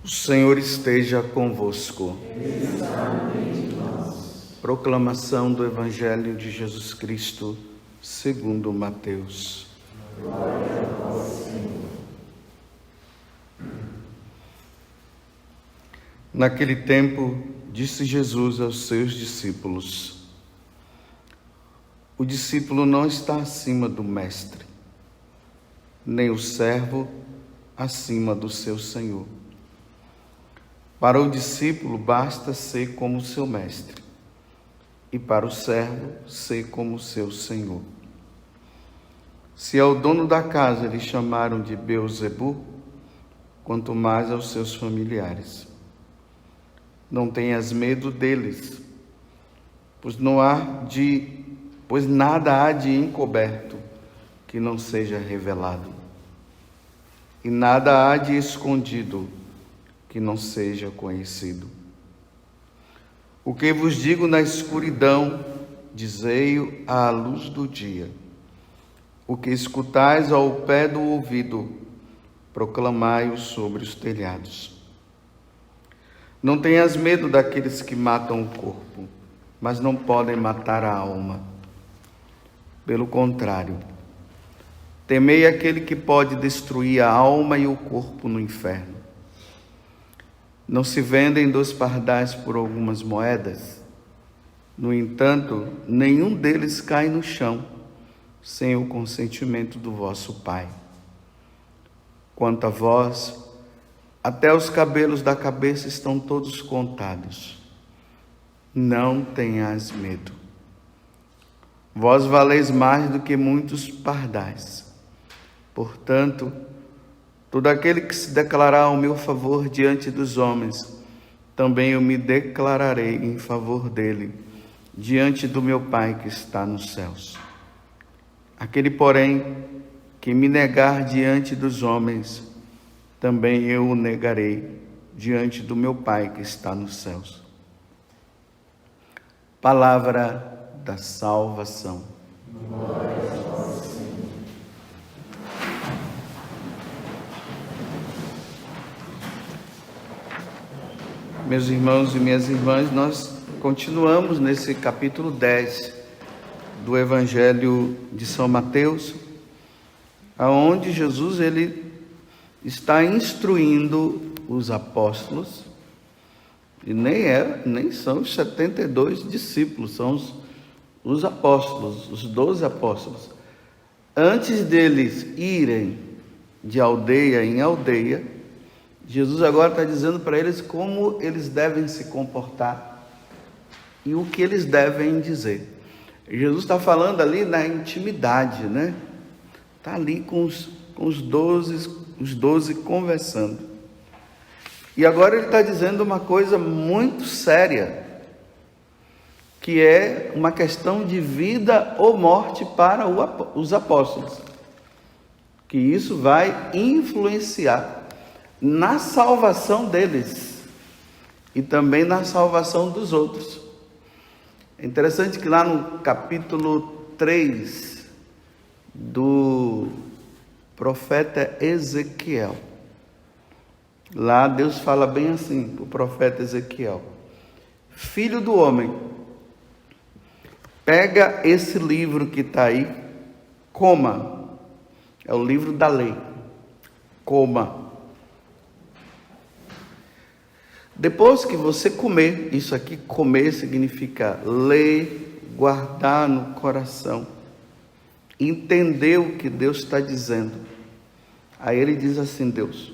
O Senhor esteja convosco. Proclamação do Evangelho de Jesus Cristo, segundo Mateus. Glória a vós, Senhor. Naquele tempo, disse Jesus aos seus discípulos: o discípulo não está acima do mestre, nem o servo acima do seu senhor. Para o discípulo basta ser como seu mestre, e para o servo ser como seu senhor. Se ao dono da casa lhe chamaram de Beelzebu, quanto mais aos seus familiares. Não tenhas medo deles, pois nada há de encoberto que não seja revelado, e nada há de escondido que não seja conhecido. O que vos digo na escuridão, dizei-o à luz do dia. O que escutais ao pé do ouvido, proclamai-o sobre os telhados. Não tenhas medo daqueles que matam o corpo, mas não podem matar a alma. Pelo contrário, temei aquele que pode destruir a alma e o corpo no inferno. Não se vendem 2 pardais por algumas moedas? No entanto, nenhum deles cai no chão, sem o consentimento do vosso Pai. Quanto a vós, até os cabelos da cabeça estão todos contados. Não tenhas medo. Vós valeis mais do que muitos pardais. Portanto, todo aquele que se declarar ao meu favor diante dos homens, também eu me declararei em favor dele, diante do meu Pai que está nos céus. Aquele, porém, que me negar diante dos homens, também eu o negarei diante do meu Pai que está nos céus. Palavra da salvação. Glória a vós, Senhor. Meus irmãos e minhas irmãs, nós continuamos nesse capítulo 10 do Evangelho de São Mateus, aonde Jesus ele está instruindo os apóstolos, e nem são os 72 discípulos, são os apóstolos, os 12 apóstolos. Antes deles irem de aldeia em aldeia, Jesus agora está dizendo para eles como eles devem se comportar e o que eles devem dizer. Jesus está falando ali na intimidade, né? Está ali com os 12 conversando. E agora ele está dizendo uma coisa muito séria, que é uma questão de vida ou morte para os apóstolos. Que isso vai influenciar na salvação deles e também na salvação dos outros. É interessante que lá no capítulo 3 do profeta Ezequiel, lá Deus fala bem assim para o profeta Ezequiel: filho do homem, pega esse livro que está aí, coma, é o livro da lei, coma. Depois que você comer, isso aqui comer significa ler, guardar no coração, entender o que Deus está dizendo. Aí ele diz assim: Deus,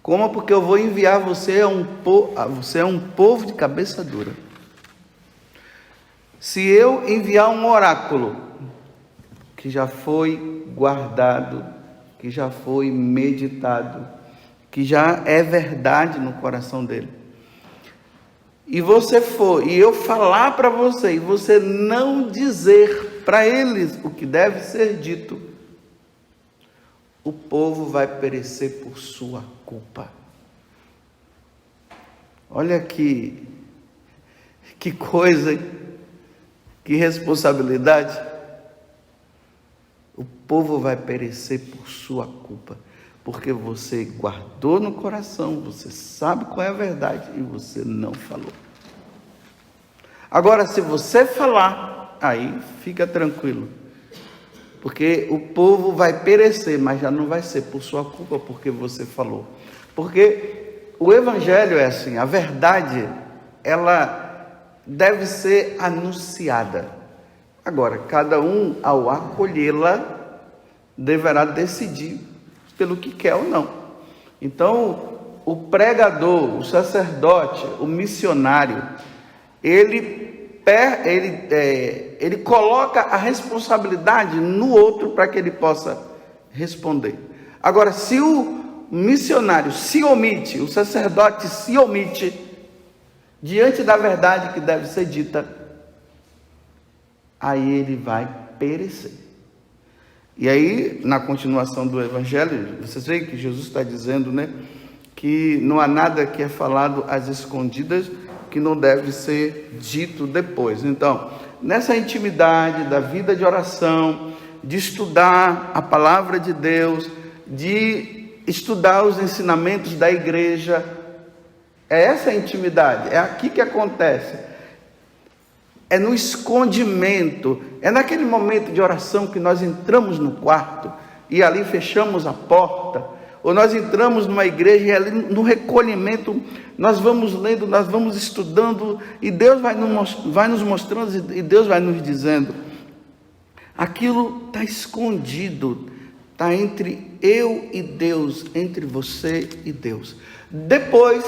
coma, porque eu vou enviar você a um povo de cabeça dura. Se eu enviar um oráculo que já foi guardado, que já foi meditado, que já é verdade no coração dele, e você for, e eu falar para você, e você não dizer para eles o que deve ser dito, o povo vai perecer por sua culpa. Olha que coisa, que responsabilidade. O povo vai perecer por sua culpa. porque você guardou no coração, você sabe qual é a verdade e você não falou. Agora, se você falar, aí fica tranquilo, porque o povo vai perecer, mas já não vai ser por sua culpa, porque você falou. Porque o evangelho é assim, a verdade, ela deve ser anunciada. Agora, cada um, ao acolhê-la, deverá decidir pelo que quer ou não. Então, o pregador, o sacerdote, o missionário, ele coloca a responsabilidade no outro para que ele possa responder. Agora, se o missionário se omite, o sacerdote se omite diante da verdade que deve ser dita, aí ele vai perecer. E aí, na continuação do evangelho, vocês veem que Jesus está dizendo, né, que não há nada que é falado às escondidas que não deve ser dito depois. Então, nessa intimidade da vida de oração, de estudar a palavra de Deus, de estudar os ensinamentos da igreja, é essa intimidade, é aqui que acontece. É no escondimento, é naquele momento de oração que nós entramos no quarto e ali fechamos a porta, ou nós entramos numa igreja e ali no recolhimento nós vamos lendo, nós vamos estudando e Deus vai nos mostrando e Deus vai nos dizendo. Aquilo está escondido, está entre eu e Deus, entre você e Deus. Depois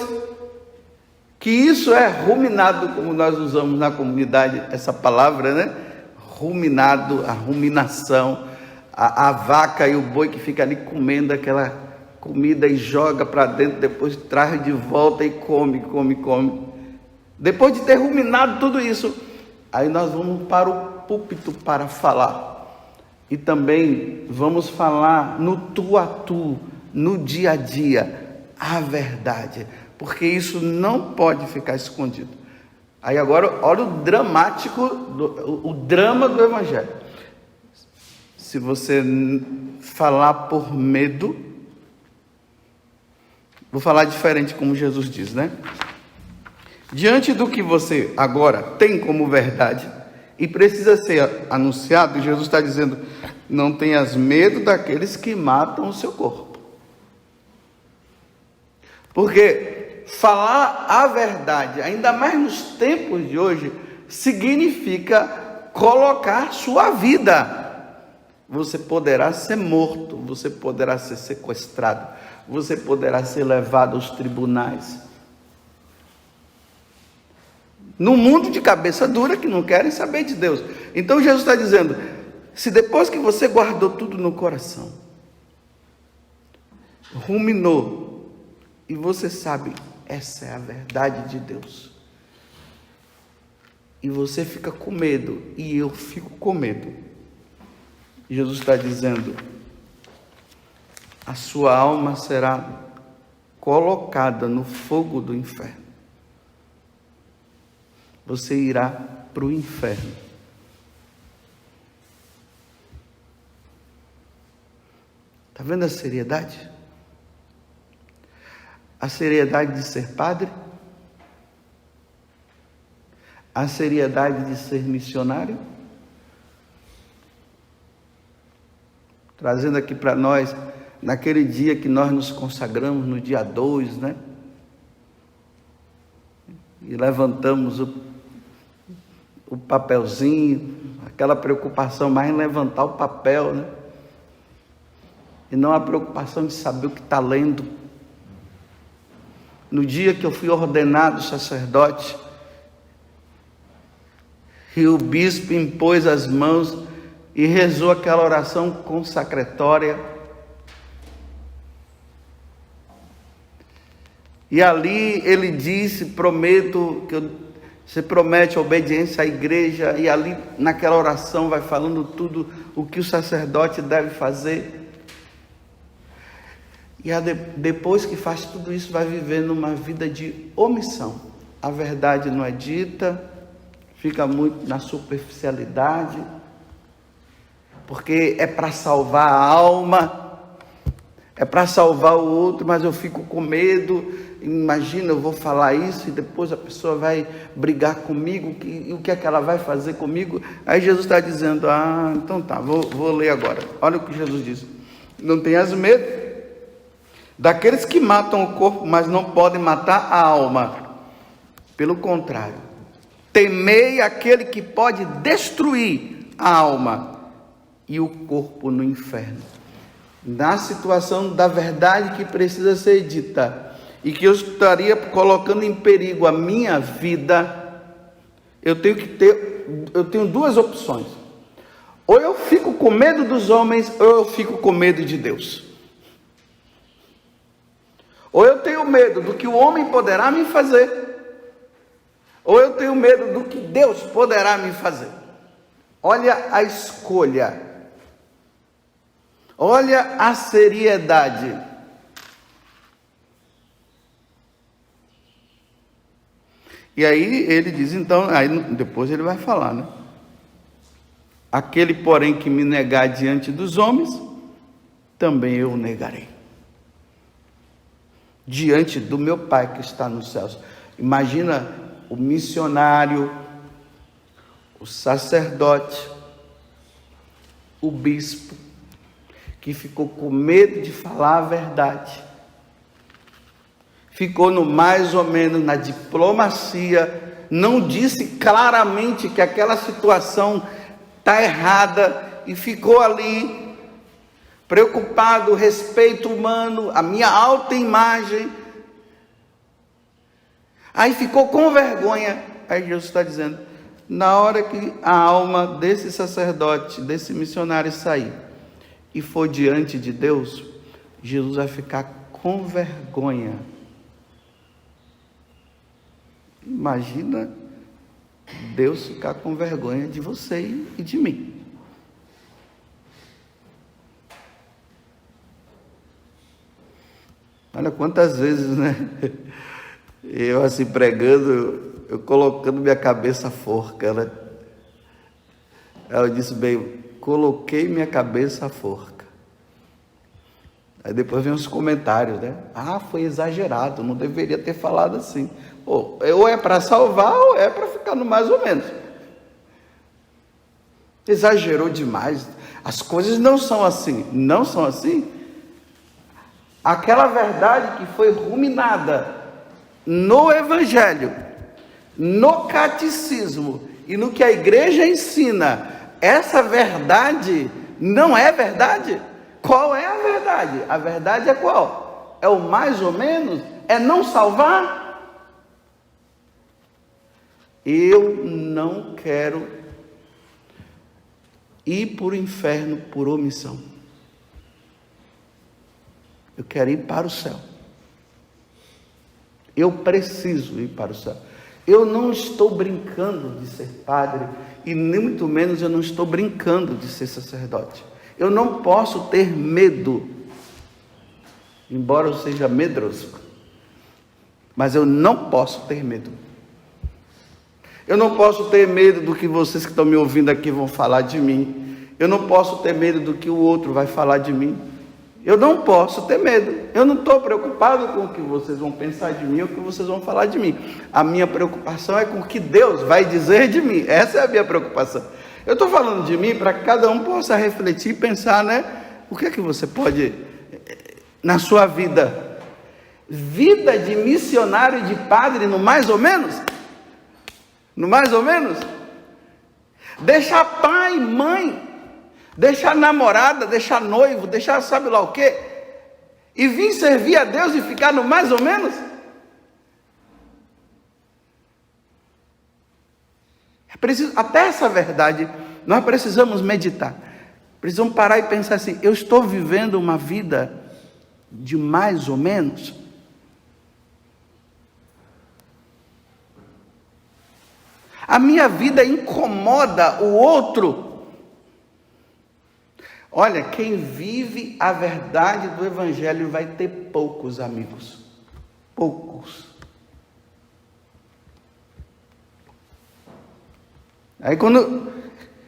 que isso é ruminado, como nós usamos na comunidade essa palavra, né? Ruminado, a ruminação, a vaca e o boi que fica ali comendo aquela comida e joga para dentro, depois traz de volta e come. Depois de ter ruminado tudo isso, aí nós vamos para o púlpito para falar. E também vamos falar no tu a tu, no dia a dia, a verdade. Porque isso não pode ficar escondido. Aí agora, olha o o drama do evangelho. Se você falar por medo, vou falar diferente como Jesus diz, né? Diante do que você agora tem como verdade e precisa ser anunciado, Jesus está dizendo, não tenhas medo daqueles que matam o seu corpo. Porque falar a verdade, ainda mais nos tempos de hoje, significa colocar sua vida. Você poderá ser morto, você poderá ser sequestrado, você poderá ser levado aos tribunais. No mundo de cabeça dura que não querem saber de Deus. Então Jesus está dizendo, se depois que você guardou tudo no coração, ruminou, e você sabe, essa é a verdade de Deus, e você fica com medo, e eu fico com medo, Jesus está dizendo, a sua alma será colocada no fogo do inferno. Você irá para o inferno. Está vendo a seriedade? A seriedade de ser padre, a seriedade de ser missionário, trazendo aqui para nós, naquele dia que nós nos consagramos, no dia 2, né? E levantamos o papelzinho, aquela preocupação mais em levantar o papel, né? E não a preocupação de saber o que está lendo. No dia que eu fui ordenado sacerdote, e o bispo impôs as mãos e rezou aquela oração consacratória. E ali ele disse, você promete a obediência à igreja, e ali naquela oração vai falando tudo o que o sacerdote deve fazer. E depois que faz tudo isso, vai vivendo uma vida de omissão. A verdade não é dita, fica muito na superficialidade, porque é para salvar a alma, é para salvar o outro, mas eu fico com medo. Imagina, eu vou falar isso e depois a pessoa vai brigar comigo, e o que é que ela vai fazer comigo? Aí Jesus está dizendo, então tá, vou ler agora. Olha o que Jesus diz: não tenhas medo daqueles que matam o corpo, mas não podem matar a alma. Pelo contrário, temei aquele que pode destruir a alma e o corpo no inferno. Na situação da verdade que precisa ser dita, e que eu estaria colocando em perigo a minha vida, eu tenho duas opções: ou eu fico com medo dos homens, ou eu fico com medo de Deus. Ou eu tenho medo do que o homem poderá me fazer, ou eu tenho medo do que Deus poderá me fazer. Olha a escolha, olha a seriedade. E aí ele diz, então, aí depois ele vai falar, né? Aquele, porém, que me negar diante dos homens, também eu o negarei diante do meu Pai que está nos céus. Imagina o missionário, o sacerdote, o bispo, que ficou com medo de falar a verdade, ficou no mais ou menos na diplomacia, não disse claramente que aquela situação está errada, e ficou ali preocupado, respeito humano, a minha autoimagem. Aí ficou com vergonha. Aí Jesus está dizendo, na hora que a alma desse sacerdote, desse missionário sair e for diante de Deus, Jesus vai ficar com vergonha. Imagina Deus ficar com vergonha de você e de mim. Olha quantas vezes, né? Eu assim pregando, eu colocando minha cabeça à forca, né? Eu disse bem, coloquei minha cabeça à forca. Aí depois vem os comentários, né? Foi exagerado, não deveria ter falado assim. Pô, ou é para salvar, ou é para ficar no mais ou menos. Exagerou demais. As coisas não são assim. Não são assim. Aquela verdade que foi ruminada no Evangelho, no catecismo e no que a igreja ensina, essa verdade não é verdade? Qual é a verdade? A verdade é qual? É o mais ou menos? É não salvar? Eu não quero ir para o inferno por omissão. Eu quero ir para o céu. Eu preciso ir para o céu. Eu não estou brincando de ser padre, e nem muito menos eu não estou brincando de ser sacerdote. Eu não posso ter medo, embora eu seja medroso, mas eu não posso ter medo. Eu não posso ter medo do que vocês que estão me ouvindo aqui vão falar de mim. Eu não posso ter medo do que o outro vai falar de mim. Eu não posso ter medo. Eu não estou preocupado com o que vocês vão pensar de mim, ou o que vocês vão falar de mim. A minha preocupação é com o que Deus vai dizer de mim. Essa é a minha preocupação. Eu estou falando de mim para que cada um possa refletir e pensar, né? O que é que você pode, na sua vida de missionário e de padre, no mais ou menos? No mais ou menos? Deixar pai, mãe, deixar namorada, deixar noivo, deixar sabe lá o quê, e vir servir a Deus e ficar no mais ou menos? É preciso, até essa verdade, nós precisamos meditar. Precisamos parar e pensar assim, eu estou vivendo uma vida de mais ou menos? A minha vida incomoda o outro? Olha, quem vive a verdade do Evangelho vai ter poucos amigos. Poucos.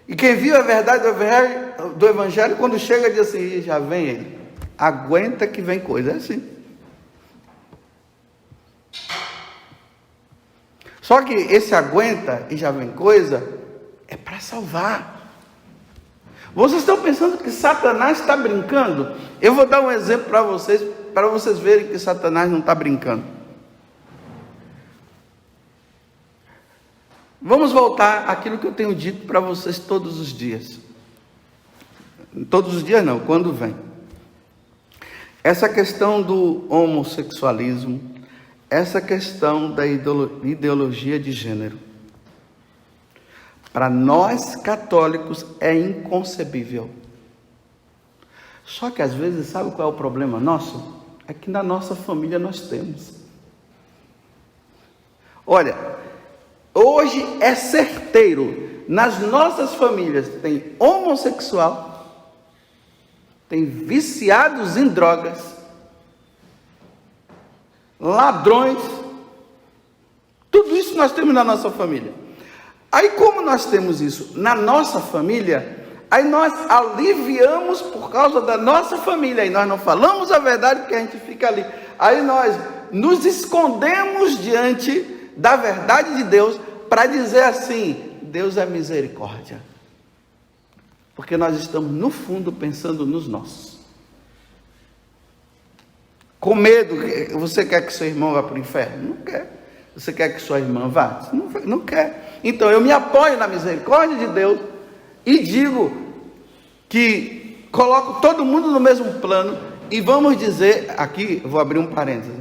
E quem vive a verdade do Evangelho, quando chega diz assim, já vem ele. Aguenta que vem coisa, é assim. Só que esse aguenta e já vem coisa é para salvar. Vocês estão pensando que Satanás está brincando? Eu vou dar um exemplo para vocês verem que Satanás não está brincando. Vamos voltar àquilo que eu tenho dito para vocês todos os dias. Todos os dias não, quando vem. Essa questão do homossexualismo, essa questão da ideologia de gênero, para nós católicos é inconcebível. Só que às vezes, sabe qual é o problema nosso? É que na nossa família nós temos. Olha, hoje é certeiro, nas nossas famílias tem homossexual, tem viciados em drogas, ladrões, tudo isso nós temos na nossa família. Aí como nós temos isso na nossa família, aí nós aliviamos por causa da nossa família, aí nós não falamos a verdade porque a gente fica ali. Aí nós nos escondemos diante da verdade de Deus para dizer assim, Deus é misericórdia. Porque nós estamos no fundo pensando nos nossos. Com medo, você quer que seu irmão vá para o inferno? Não quer. Você quer que sua irmã vá? Não quer. Então eu me apoio na misericórdia de Deus e digo que coloco todo mundo no mesmo plano e vamos dizer, aqui vou abrir um parênteses,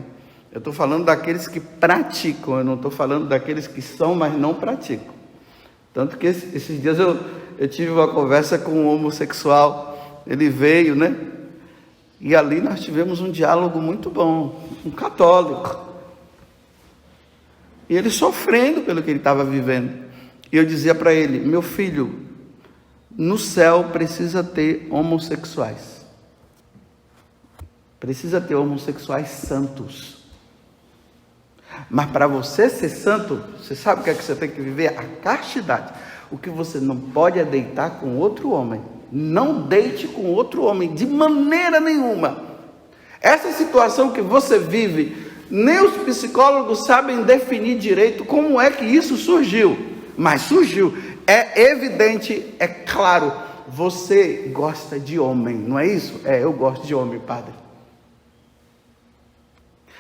eu estou falando daqueles que praticam, eu não estou falando daqueles que são, mas não praticam. Tanto que esses dias eu tive uma conversa com um homossexual, ele veio, né? E ali nós tivemos um diálogo muito bom, um católico. E ele sofrendo pelo que ele estava vivendo. E eu dizia para ele, meu filho, no céu precisa ter homossexuais. Precisa ter homossexuais santos. Mas para você ser santo, você sabe o que é que você tem que viver? A castidade. O que você não pode é deitar com outro homem. Não deite com outro homem, de maneira nenhuma. Essa situação que você vive, nem os psicólogos sabem definir direito como é que isso surgiu. Mas surgiu. É evidente, é claro. Você gosta de homem, não é isso? Eu gosto de homem, padre.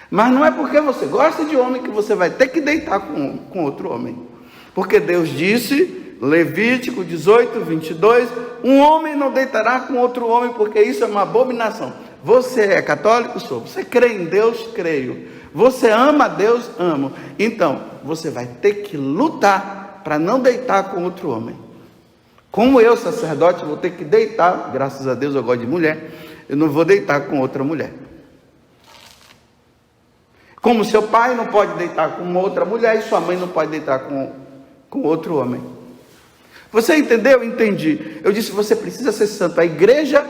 Mas não é porque você gosta de homem que você vai ter que deitar com outro homem. Porque Deus disse... Levítico 18, 22, um homem não deitará com outro homem, porque isso é uma abominação. Você é católico? Sou. Você crê em Deus? Creio. Você ama a Deus? Amo. Então, você vai ter que lutar para não deitar com outro homem. Como eu, sacerdote, vou ter que deitar, graças a Deus eu gosto de mulher, eu não vou deitar com outra mulher. Como seu pai não pode deitar com outra mulher e sua mãe não pode deitar com outro homem. Você entendeu? Entendi. Eu disse, você precisa ser santo. A igreja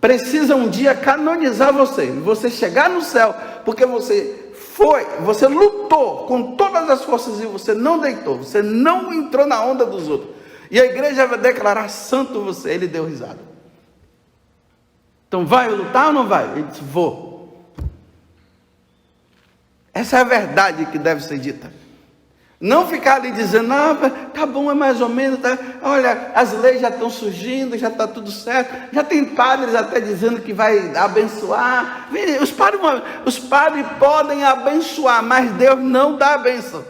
precisa um dia canonizar você. Você chegar no céu, porque você lutou com todas as forças e você não deitou. Você não entrou na onda dos outros. E a igreja vai declarar santo você. Ele deu risada. Então vai lutar ou não vai? Ele disse, vou. Essa é a verdade que deve ser dita. Não ficar ali dizendo, tá bom, é mais ou menos, tá? Olha, as leis já estão surgindo, já está tudo certo, já tem padres até dizendo que vai abençoar. Os padres podem abençoar, mas Deus não dá a benção.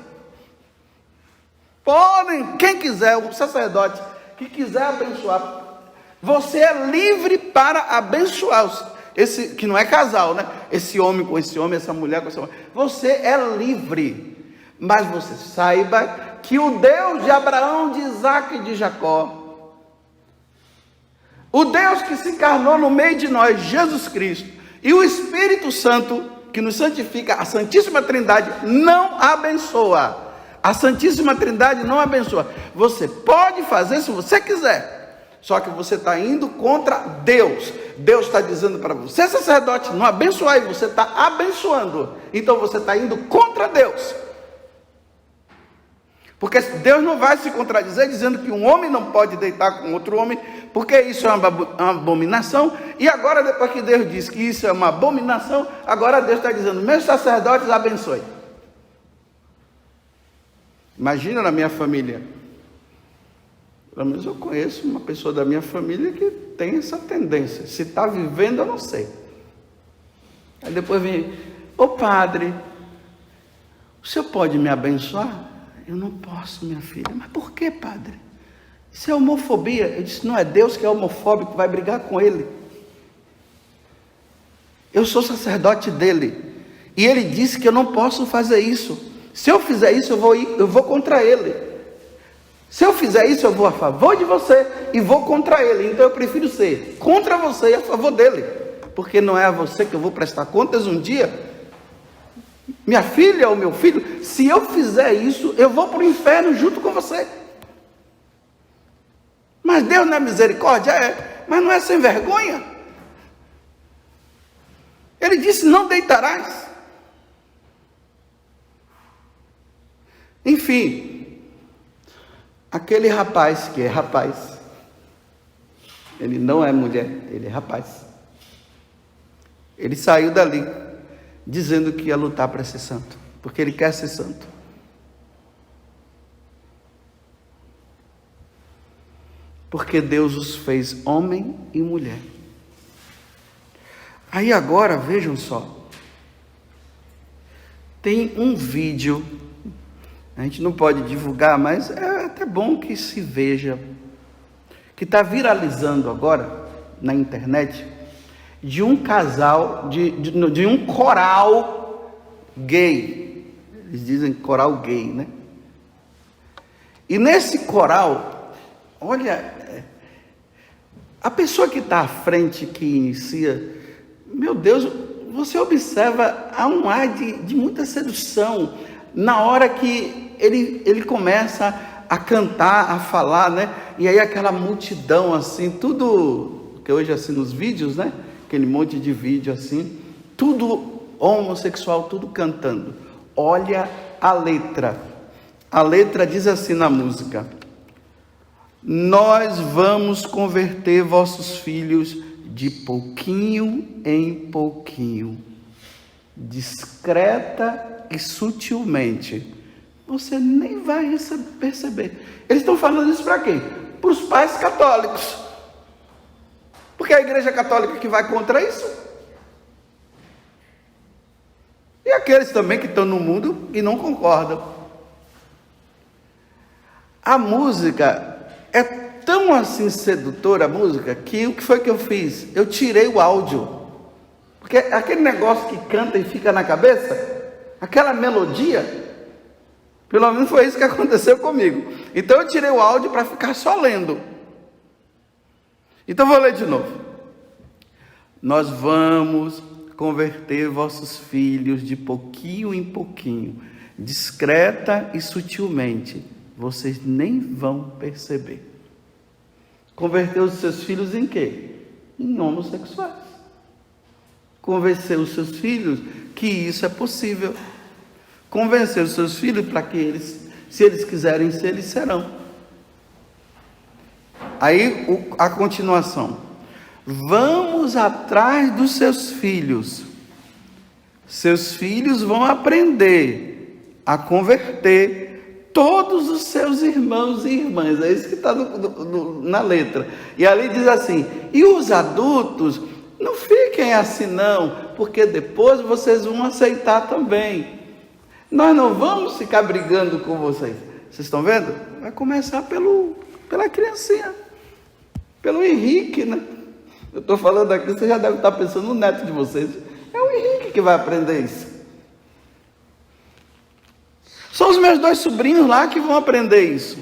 Podem, quem quiser, o sacerdote que quiser abençoar, você é livre para abençoar. Esse que não é casal, né? Esse homem com esse homem, essa mulher com essa mulher. Você é livre. Mas você saiba que o Deus de Abraão, de Isaac e de Jacó, o Deus que se encarnou no meio de nós, Jesus Cristo, e o Espírito Santo, que nos santifica, a Santíssima Trindade, não abençoa. A Santíssima Trindade não abençoa. Você pode fazer se você quiser, só que você está indo contra Deus. Deus está dizendo para você, sacerdote, não abençoar, e você está abençoando. Então você está indo contra Deus. Porque Deus não vai se contradizer dizendo que um homem não pode deitar com outro homem, porque isso é uma abominação. E agora, depois que Deus diz que isso é uma abominação, agora Deus está dizendo: meus sacerdotes abençoe. Imagina na minha família. Pelo menos eu conheço uma pessoa da minha família que tem essa tendência. Se está vivendo, eu não sei. Aí depois vem: ô padre, o senhor pode me abençoar? Eu não posso, minha filha. Mas por que, padre? Isso é homofobia. Eu disse: não é Deus que é homofóbico, vai brigar com ele. Eu sou sacerdote dele. E ele disse que eu não posso fazer isso. Se eu fizer isso, eu vou contra ele. Se eu fizer isso, eu vou a favor de você e vou contra ele. Então eu prefiro ser contra você e a favor dele. Porque não é a você que eu vou prestar contas um dia. Minha filha ou meu filho, se eu fizer isso, eu vou para o inferno junto com você. Mas Deus não é misericórdia? É, mas não é sem vergonha. Ele disse: não deitarás. Enfim, aquele rapaz que é rapaz, ele não é mulher, ele é rapaz. Ele saiu dali dizendo que ia lutar para ser santo, porque ele quer ser santo. Porque Deus os fez homem e mulher. Aí agora, vejam só, tem um vídeo, a gente não pode divulgar, mas é até bom que se veja, que está viralizando agora na internet, de um casal, de um coral gay. Eles dizem coral gay, né? E nesse coral, olha, a pessoa que está à frente, que inicia, meu Deus, você observa, há um ar de muita sedução, na hora que ele começa a cantar, a falar, né? E aí aquela multidão assim, tudo, que hoje assim nos vídeos, né? Aquele monte de vídeo assim, tudo homossexual, tudo cantando. Olha a letra. A letra diz assim na música: nós vamos converter vossos filhos de pouquinho em pouquinho, discreta e sutilmente. Você nem vai perceber. Eles estão falando isso para quem? Para os pais católicos. Porque é a igreja católica que vai contra isso. E aqueles também que estão no mundo e não concordam. A música é tão assim sedutora, a música, que o que foi que eu fiz? Eu tirei o áudio. Porque aquele negócio que canta e fica na cabeça, aquela melodia, pelo menos foi isso que aconteceu comigo. Então eu tirei o áudio para ficar só lendo. Então vou ler de novo. Nós vamos converter vossos filhos de pouquinho em pouquinho, discreta e sutilmente. Vocês nem vão perceber. Converter os seus filhos em quê? Em homossexuais. Convencer os seus filhos que isso é possível. Convencer os seus filhos para que eles, se eles quiserem ser, eles serão. Aí a continuação: vamos atrás dos seus filhos. Seus filhos vão aprender a converter todos os seus irmãos e irmãs. É isso que está na letra. E ali diz assim: e os adultos, não fiquem assim não, porque depois vocês vão aceitar também. Nós não vamos ficar brigando com vocês. Vocês estão vendo? Vai começar pela criancinha, pelo Henrique, né? Eu estou falando aqui, você já deve estar pensando no neto de vocês. É o Henrique que vai aprender isso. São os meus 2 sobrinhos lá que vão aprender isso.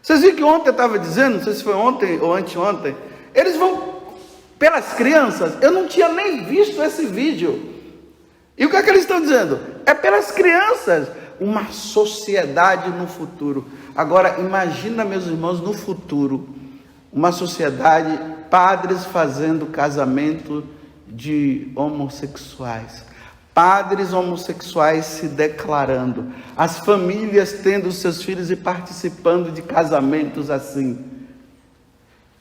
Vocês viram que ontem eu estava dizendo, não sei se foi ontem ou anteontem, eles vão, pelas crianças, eu não tinha nem visto esse vídeo. E o que é que eles estão dizendo? É pelas crianças, uma sociedade no futuro. Agora, imagina, meus irmãos, no futuro, uma sociedade, padres fazendo casamento de homossexuais, padres homossexuais se declarando, as famílias tendo seus filhos e participando de casamentos assim.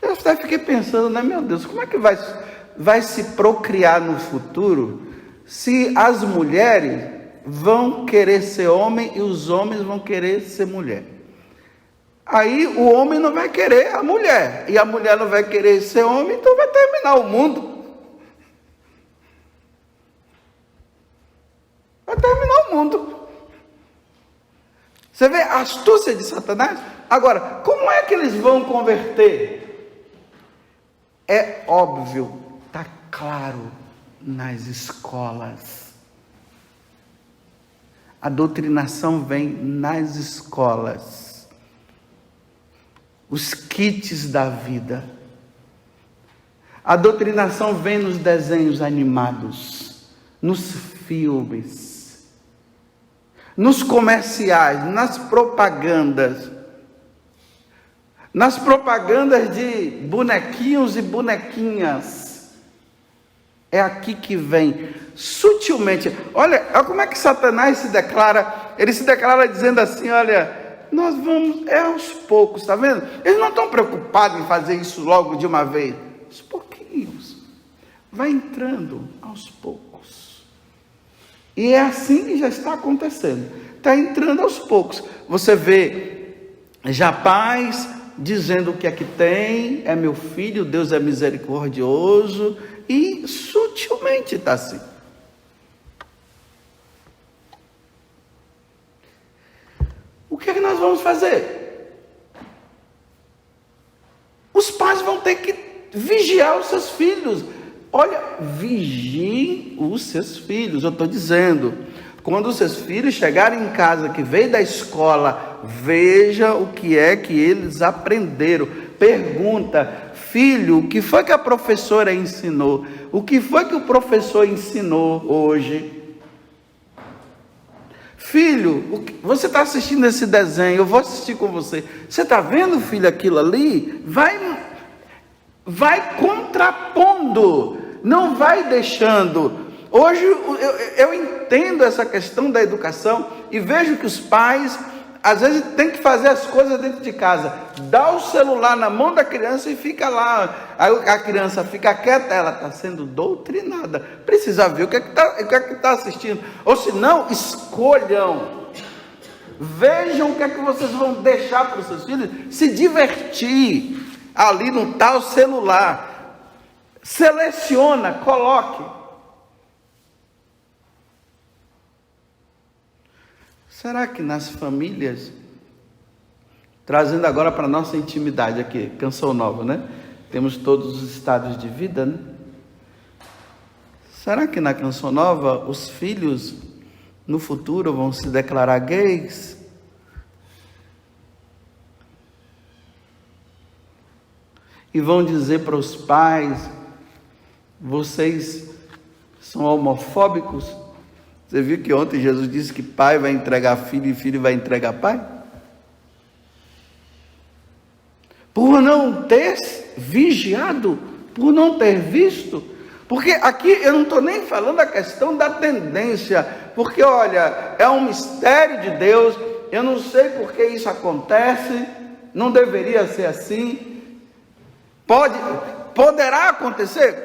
Eu até fiquei pensando, né, meu Deus, como é que vai se procriar no futuro se as mulheres vão querer ser homem e os homens vão querer ser mulher? Aí o homem não vai querer a mulher e a mulher não vai querer ser homem, então vai terminar o mundo. Vai terminar o mundo. Você vê a astúcia de Satanás? Agora, como é que eles vão converter? É óbvio, está claro nas escolas. A doutrinação vem nas escolas. Os kits da vida. A doutrinação vem nos desenhos animados, nos filmes, nos comerciais, nas propagandas de bonequinhos e bonequinhas. É aqui que vem, sutilmente. Olha como é que Satanás se declara. Ele se declara dizendo assim, olha, nós vamos, aos poucos, está vendo? Eles não estão preocupados em fazer isso logo de uma vez. Aos pouquinhos. Vai entrando aos poucos. E é assim que já está acontecendo. Está entrando aos poucos. Você vê já pais dizendo o que é que tem, é meu filho, Deus é misericordioso, e sutilmente está assim. O que é que nós vamos fazer? Os pais vão ter que vigiar os seus filhos. Olha, vigiem os seus filhos, eu estou dizendo. Quando os seus filhos chegarem em casa, que veio da escola, veja o que é que eles aprenderam. Pergunta, filho, o que foi que a professora ensinou? O que foi que o professor ensinou hoje? Filho, você está assistindo esse desenho, eu vou assistir com você. Você está vendo, filho, aquilo ali? Vai contrapondo, não vai deixando. Hoje eu entendo essa questão da educação e vejo que os pais, às vezes, têm que fazer as coisas dentro de casa. Dá o celular na mão da criança e fica lá. Aí a criança fica quieta, ela está sendo doutrinada. Precisa ver o que é que está assistindo. Ou se não, escolham. Vejam o que é que vocês vão deixar para os seus filhos se divertir ali no tal celular. Seleciona, coloque. Será que nas famílias, trazendo agora para a nossa intimidade aqui, Canção Nova, né? Temos todos os estados de vida, né? Será que na Canção Nova os filhos no futuro vão se declarar gays? E vão dizer para os pais, vocês são homofóbicos? Você viu que ontem Jesus disse que pai vai entregar filho e filho vai entregar pai? Por não ter vigiado, por não ter visto. Porque aqui eu não estou nem falando da questão da tendência, porque olha, é um mistério de Deus, eu não sei por que isso acontece, não deveria ser assim. Poderá acontecer?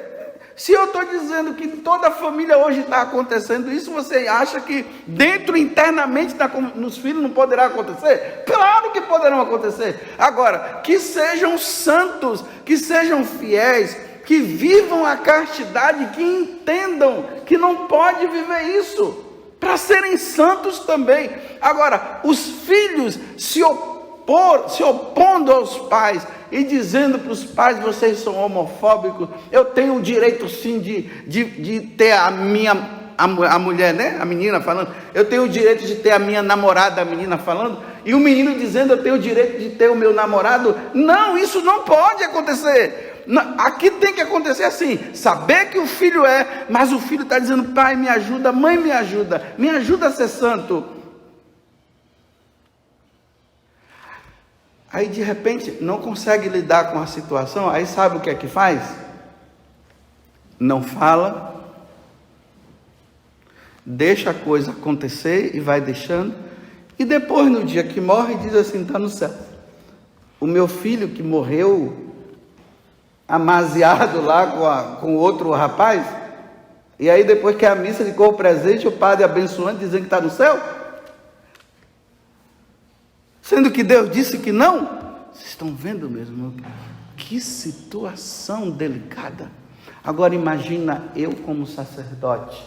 Se eu estou dizendo que toda a família hoje está acontecendo isso, você acha que dentro, internamente, nos filhos não poderá acontecer? Claro que poderão acontecer. Agora, que sejam santos, que sejam fiéis, que vivam a castidade, que entendam que não pode viver isso, para serem santos também. Agora, os filhos se opondo aos pais, e dizendo para os pais, vocês são homofóbicos, eu tenho o direito sim de ter a mulher, né? A menina falando, eu tenho o direito de ter a minha namorada, a menina falando, e o menino dizendo, eu tenho o direito de ter o meu namorado. Não, isso não pode acontecer. Aqui tem que acontecer assim, saber que o filho mas o filho está dizendo, pai me ajuda, mãe me ajuda a ser santo. Aí de repente não consegue lidar com a situação, aí sabe o que é que faz? Não fala, deixa a coisa acontecer e vai deixando, e depois no dia que morre diz assim, está no céu. O meu filho que morreu amaziado lá com outro rapaz, e aí depois que a missa ficou o presente, o padre abençoando, dizendo que está no céu, sendo que Deus disse que não. Vocês estão vendo mesmo? Que situação delicada. Agora imagina eu como sacerdote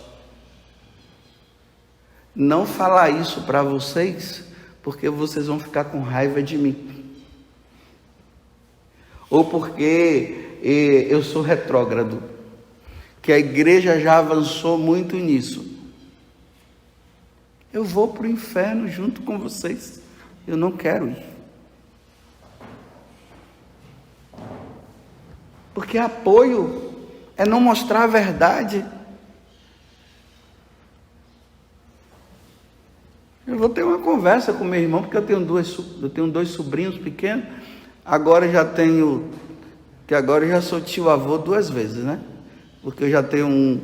não falar isso para vocês, porque vocês vão ficar com raiva de mim, ou porque eu sou retrógrado, que a igreja já avançou muito nisso. Eu vou para o inferno junto com vocês. Eu não quero ir. Porque apoio é não mostrar a verdade. Eu vou ter uma conversa com meu irmão, porque eu tenho dois sobrinhos pequenos. Agora já sou tio avô 2 vezes, né? Porque eu já tenho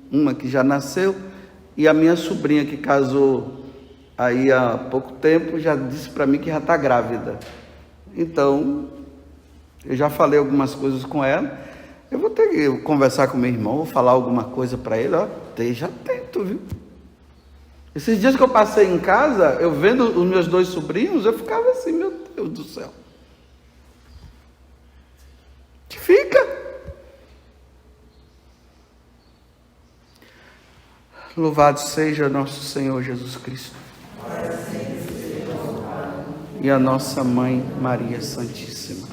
uma que já nasceu, e a minha sobrinha que casou aí há pouco tempo já disse para mim que já está grávida. Então, eu já falei algumas coisas com ela. Eu vou ter que conversar com meu irmão, vou falar alguma coisa para ele. Ó, esteja atento, viu? Esses dias que eu passei em casa, eu vendo os meus 2 sobrinhos, eu ficava assim, meu Deus do céu. Que fica. Louvado seja nosso Senhor Jesus Cristo. E a nossa Mãe Maria Santíssima.